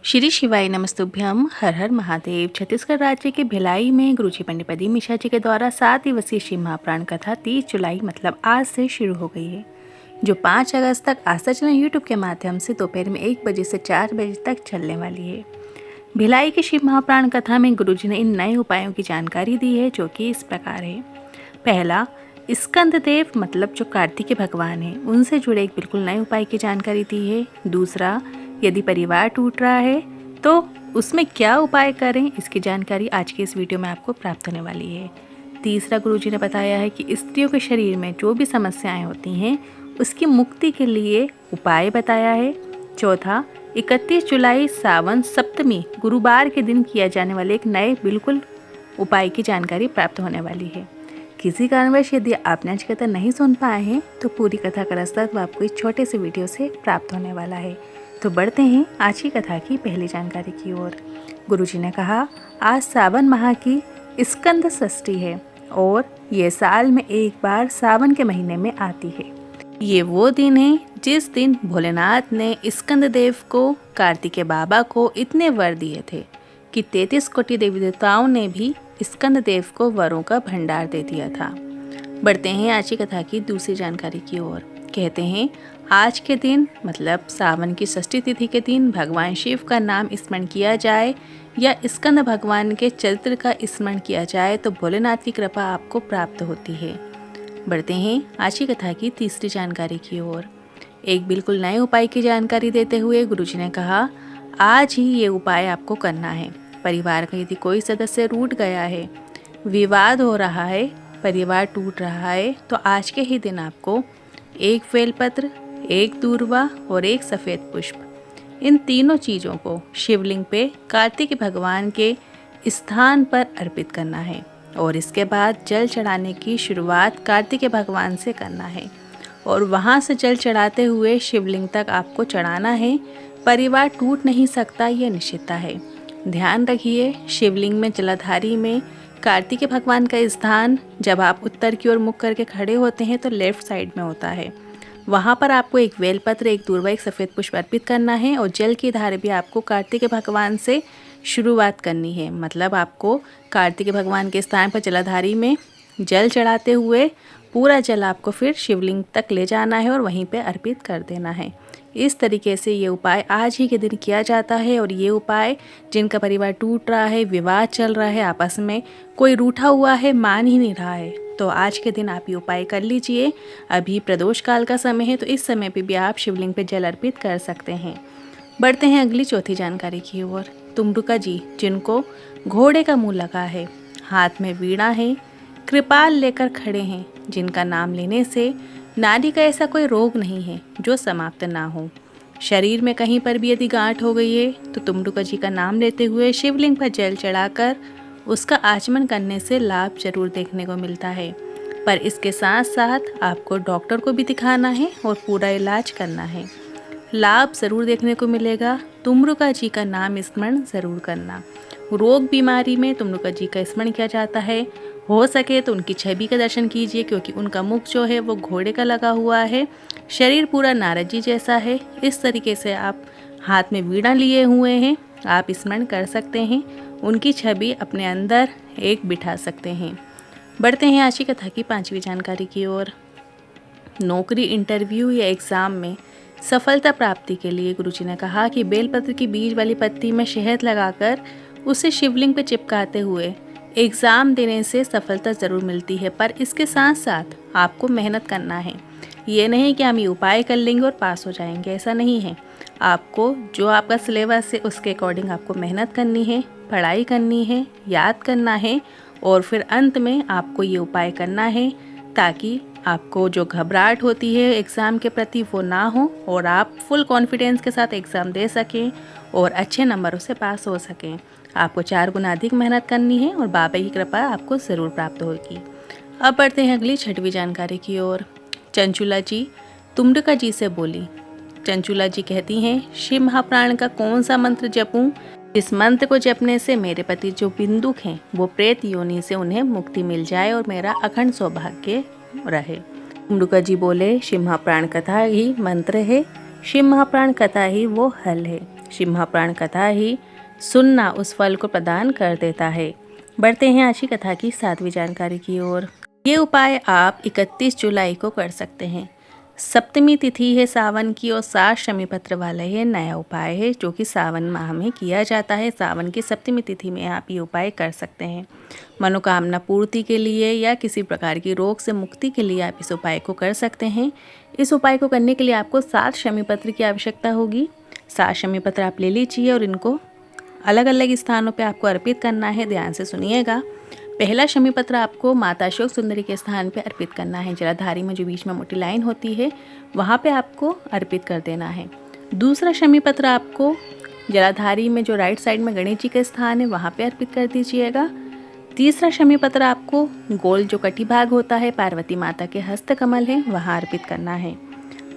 श्री शिवाय नमस्तुभ्यम। हर हर महादेव। छत्तीसगढ़ राज्य के भिलाई में गुरुजी पंडित प्रदीप मिश्रा जी के द्वारा 7 दिवसीय शिव महापुराण कथा 30 जुलाई मतलब आज से शुरू हो गई है, जो 5 अगस्त तक आस्था चैनल यूट्यूब के माध्यम से दोपहर में 1 बजे से 4 बजे तक चलने वाली है। भिलाई की शिव महापुराण कथा में गुरुजी ने इन नए उपायों की जानकारी दी है, जो कि इस प्रकार है। पहला, स्कंद देव मतलब जो कार्तिकेय भगवान हैं, उनसे जुड़े एक बिल्कुल नए उपाय की जानकारी दी है। दूसरा, यदि परिवार टूट रहा है तो उसमें क्या उपाय करें, इसकी जानकारी आज के इस वीडियो में आपको प्राप्त होने वाली है। तीसरा, गुरुजी ने बताया है कि स्त्रियों के शरीर में जो भी समस्याएं होती हैं उसकी मुक्ति के लिए उपाय बताया है। चौथा, 31 जुलाई सावन सप्तमी गुरुवार के दिन किया जाने वाले एक नए बिल्कुल उपाय की जानकारी प्राप्त होने वाली है। किसी कारणवश यदि आपने आज कथा नहीं सुन पाए हैं तो पूरी कथा का रास्ता आपको इस छोटे से वीडियो से प्राप्त होने वाला है। तो बढ़ते हैं आज की कथा की पहली जानकारी की ओर। गुरुजी ने कहा, आज सावन माह की स्कंद षष्ठी है और ये साल में एक बार सावन के महीने में आती है। ये वो दिन है जिस दिन भोलेनाथ ने स्कंद देव को, कार्तिकेय बाबा को इतने वर दिए थे कि 33 कोटि देवी देवताओं ने भी स्कंद देव को वरों का भंडार दे दिया था। बढ़ते हैं आज की कथा की दूसरी जानकारी की ओर। कहते हैं, आज के दिन मतलब सावन की षष्ठी तिथि के दिन भगवान शिव का नाम स्मरण किया जाए या स्कंद भगवान के चरित्र का स्मरण किया जाए तो भोलेनाथ की कृपा आपको प्राप्त होती है। बढ़ते हैं आज की कथा की तीसरी जानकारी की ओर। एक बिल्कुल नए उपाय की जानकारी देते हुए गुरुजी ने कहा, आज ही ये उपाय आपको करना है। परिवार का यदि कोई सदस्य रूठ गया है, विवाद हो रहा है, परिवार टूट रहा है, तो आज के ही दिन आपको एक बेलपत्र, एक दूर्वा और एक सफ़ेद पुष्प, इन तीनों चीज़ों को शिवलिंग पे कार्तिक भगवान के स्थान पर अर्पित करना है और इसके बाद जल चढ़ाने की शुरुआत कार्तिक भगवान से करना है और वहाँ से जल चढ़ाते हुए शिवलिंग तक आपको चढ़ाना है। परिवार टूट नहीं सकता, यह निश्चितता है। ध्यान रखिए, शिवलिंग में जलाधारी में कार्तिकेय भगवान का स्थान जब आप उत्तर की ओर मुख करके खड़े होते हैं तो लेफ्ट साइड में होता है। वहाँ पर आपको एक बेलपत्र, एक दूर्वा, एक सफ़ेद पुष्प अर्पित करना है और जल की धार भी आपको कार्तिकेय भगवान से शुरुआत करनी है। मतलब आपको कार्तिकेय भगवान के स्थान पर जलाधारी में जल चढ़ाते हुए पूरा जल आपको फिर शिवलिंग तक ले जाना है और वहीं पे अर्पित कर देना है। इस तरीके से ये उपाय आज ही के दिन किया जाता है और ये उपाय जिनका परिवार टूट रहा है, विवाद चल रहा है, आपस में कोई रूठा हुआ है, मान ही नहीं रहा है, तो आज के दिन आप ये उपाय कर लीजिए। अभी प्रदोष काल का समय है तो इस समय पे भी आप शिवलिंग पे जल अर्पित कर सकते हैं। बढ़ते हैं अगली चौथी जानकारी की ओर। तुमरुका जी, जिनको घोड़े का मुँह लगा है, हाथ में वीणा है, कृपाल लेकर खड़े हैं, जिनका नाम लेने से नारी का ऐसा कोई रोग नहीं है जो समाप्त ना हो। शरीर में कहीं पर भी यदि गांठ हो गई है तो तुमरुका जी का नाम लेते हुए शिवलिंग पर जल चढ़ाकर उसका आचमन करने से लाभ जरूर देखने को मिलता है। पर इसके साथ साथ आपको डॉक्टर को भी दिखाना है और पूरा इलाज करना है। लाभ ज़रूर देखने को मिलेगा। तुमरुका जी का नाम स्मरण ज़रूर करना। रोग बीमारी में तुमरुका जी का स्मरण किया जाता है। हो सके तो उनकी छवि का दर्शन कीजिए, क्योंकि उनका मुख जो है वो घोड़े का लगा हुआ है, शरीर पूरा नारद जी जैसा है। इस तरीके से आप हाथ में वीणा लिए हुए हैं, आप स्मरण कर सकते हैं, उनकी छवि अपने अंदर एक बिठा सकते हैं। बढ़ते हैं आज की कथा की पांचवी जानकारी की ओर। नौकरी, इंटरव्यू या एग्ज़ाम में सफलता प्राप्ति के लिए गुरुजी ने कहा कि बेलपत्र की बीज वाली पत्ती में शहद लगाकर उसे शिवलिंग पर चिपकाते हुए एग्ज़ाम देने से सफलता ज़रूर मिलती है। पर इसके साथ साथ आपको मेहनत करना है। ये नहीं कि हम ये उपाय कर लेंगे और पास हो जाएंगे, ऐसा नहीं है। आपको जो आपका सिलेबस है उसके अकॉर्डिंग आपको मेहनत करनी है, पढ़ाई करनी है, याद करना है और फिर अंत में आपको ये उपाय करना है ताकि आपको जो घबराहट होती है एग्ज़ाम के प्रति वो ना हो और आप फुल कॉन्फिडेंस के साथ एग्ज़ाम दे सकें और अच्छे नंबरों से पास हो सकें। आपको 4 गुना अधिक मेहनत करनी है और बाबा की कृपा आपको ज़रूर प्राप्त होगी। अब बढ़ते हैं अगली छठवीं जानकारी की ओर। चंचुला जी तुमरुका जी से बोली। चंचुला जी कहती हैं, शिव महापुराण का कौन सा मंत्र जपूं जिस मंत्र को जपने से मेरे पति जो बिंदुक हैं वो प्रेत योनि से उन्हें मुक्ति मिल जाए और मेरा अखंड सौभाग्य रहे। तुमरुका जी बोले, शिव महापुराण कथा ही मंत्र है, शिव महापुराण कथा ही वो हल है। शिव महापुराण कथा ही सुनना उस फल को प्रदान कर देता है। बढ़ते हैं आज की कथा की 7वीं जानकारी की ओर। ये उपाय आप 31 जुलाई को कर सकते हैं। सप्तमी तिथि है सावन की और 7 शमी पत्र वाला ये नया उपाय है जो कि सावन माह में किया जाता है। सावन की सप्तमी तिथि में आप ये उपाय कर सकते हैं। मनोकामना पूर्ति के लिए या किसी प्रकार की रोग से मुक्ति के लिए आप इस उपाय को कर सकते हैं। इस उपाय को करने के लिए आपको 7 शमी पत्र की आवश्यकता होगी। 7 शमी पत्र आप ले लीजिए और इनको अलग अलग स्थानों पे आपको अर्पित करना है। ध्यान से सुनिएगा। पहला शमी पत्र आपको माता अशोक सुंदरी के स्थान पे अर्पित करना है। जलाधारी में जो बीच में मोटी लाइन होती है वहाँ पे आपको अर्पित कर देना है। दूसरा शमी पत्र आपको जलाधारी में जो राइट साइड में गणेश जी का स्थान है वहाँ पे अर्पित कर दीजिएगा। तीसरा शमी पत्र आपको गोल जो कटी भाग होता है पार्वती माता के हस्त कमल है वहाँ अर्पित करना है।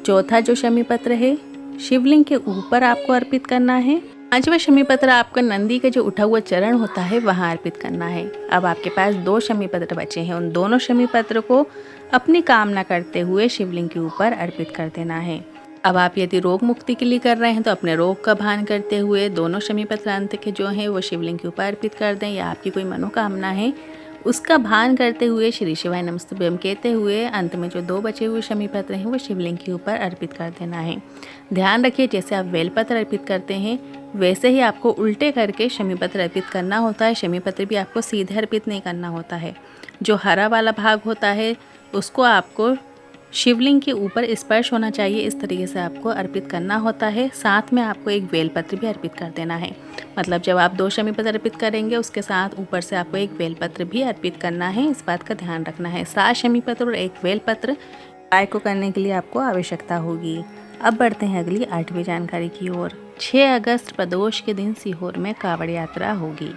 चौथा जो शमी पत्र है शिवलिंग के ऊपर आपको अर्पित करना है। 5वां शमी पत्र आपका नंदी का जो उठा हुआ चरण होता है वहाँ अर्पित करना है। अब आपके पास 2 शमी पत्र बचे हैं। उन दोनों शमी पत्र को अपनी कामना करते हुए शिवलिंग के ऊपर अर्पित कर देना है। अब आप यदि रोग मुक्ति के लिए कर रहे हैं तो अपने रोग का भान करते हुए दोनों शमी पत्र अंत के जो हैं वो शिवलिंग के ऊपर अर्पित कर दें। या आपकी कोई मनोकामना है उसका भान करते हुए श्री शिवाय नमस्तुभ्यम कहते हुए अंत में जो 2 बचे हुए शमी पत्र हैं वो शिवलिंग के ऊपर अर्पित कर देना है। ध्यान रखिए जैसे आप बेलपत्र अर्पित करते हैं वैसे ही आपको उल्टे करके शमी पत्र अर्पित करना होता है। शमी पत्र भी आपको सीधे अर्पित नहीं करना होता है। जो हरा वाला भाग होता है उसको आपको शिवलिंग के ऊपर स्पर्श होना चाहिए, इस तरीके से आपको अर्पित करना होता है। साथ में आपको एक बेलपत्र भी अर्पित कर देना है। मतलब जब आप 2 शमी पत्र अर्पित करेंगे उसके साथ ऊपर से आपको एक बेलपत्र भी अर्पित करना है। इस बात का ध्यान रखना है। 7 शमी पत्र और एक बेलपत्र उपाय को करने के लिए आपको आवश्यकता होगी। अब बढ़ते हैं अगली 8वीं जानकारी की ओर। 6 अगस्त प्रदोष के दिन सीहोर में कांवड़ यात्रा होगी।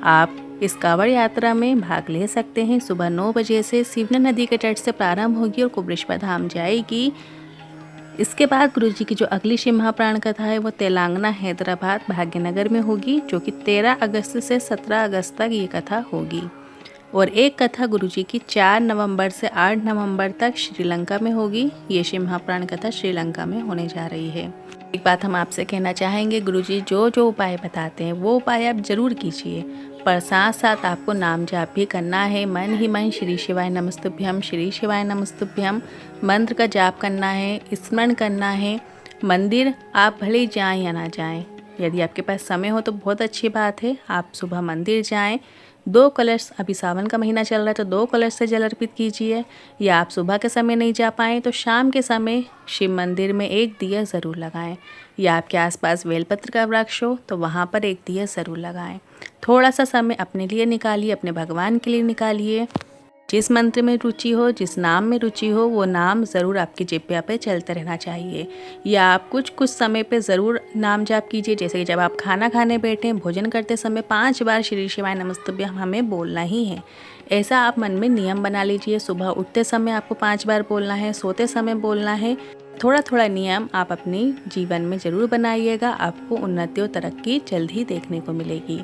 आप इस कांवड़ यात्रा में भाग ले सकते हैं। सुबह 9 बजे से सिवना नदी के तट से प्रारंभ होगी और कुबरेश्वर धाम जाएगी। इसके बाद गुरु जी की जो अगली शिव महापुराण कथा है वो तेलंगाना हैदराबाद भाग्यनगर में होगी जो कि 13 अगस्त से 17 अगस्त तक ये कथा होगी। और एक कथा गुरुजी की 4 नवंबर से 8 नवंबर तक श्रीलंका में होगी। ये शिव महापुराण कथा श्रीलंका में होने जा रही है। एक बात हम आपसे कहना चाहेंगे, गुरुजी जो उपाय बताते हैं वो उपाय आप जरूर कीजिए, पर साथ साथ आपको नाम जाप भी करना है। मन ही मन श्री शिवाय नमस्तुभ्यम श्री शिवाय नमस्तुभ्यम मंत्र का जाप करना है, स्मरण करना है। मंदिर आप भले ही जाएं या ना जाएं, यदि आपके पास समय हो तो बहुत अच्छी बात है, आप सुबह मंदिर जाएं। 2 कलश, अभी सावन का महीना चल रहा है तो 2 कलश से जल अर्पित कीजिए। या आप सुबह के समय नहीं जा पाएँ तो शाम के समय शिव मंदिर में एक दिया ज़रूर लगाएं। या आपके आसपास बेलपत्र का वृक्ष हो तो वहाँ पर एक दिया ज़रूर लगाएं। थोड़ा सा समय अपने लिए निकालिए, अपने भगवान के लिए निकालिए। जिस मंत्र में रुचि हो, जिस नाम में रुचि हो, वो नाम ज़रूर आपकी जिह्वा पे चलते रहना चाहिए। या आप कुछ समय पे ज़रूर नाम जाप कीजिए। जैसे कि जब आप खाना खाने बैठें, भोजन करते समय 5 बार श्री शिवाय नमस्तुभ्यम हमें बोलना ही है। ऐसा आप मन में नियम बना लीजिए। सुबह उठते समय आपको 5 बार बोलना है, सोते समय बोलना है। थोड़ा थोड़ा नियम आप अपने जीवन में ज़रूर बनाइएगा। आपको उन्नति और तरक्की जल्द ही देखने को मिलेगी।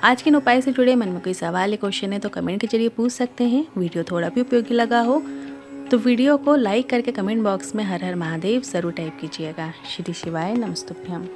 आज के उपाय से जुड़े मन में कोई सवाल या क्वेश्चन है तो कमेंट के जरिए पूछ सकते हैं। वीडियो थोड़ा भी उपयोगी लगा हो तो वीडियो को लाइक करके कमेंट बॉक्स में हर हर महादेव ज़रूर टाइप कीजिएगा। श्री शिवाय नमस्तुभ्यम।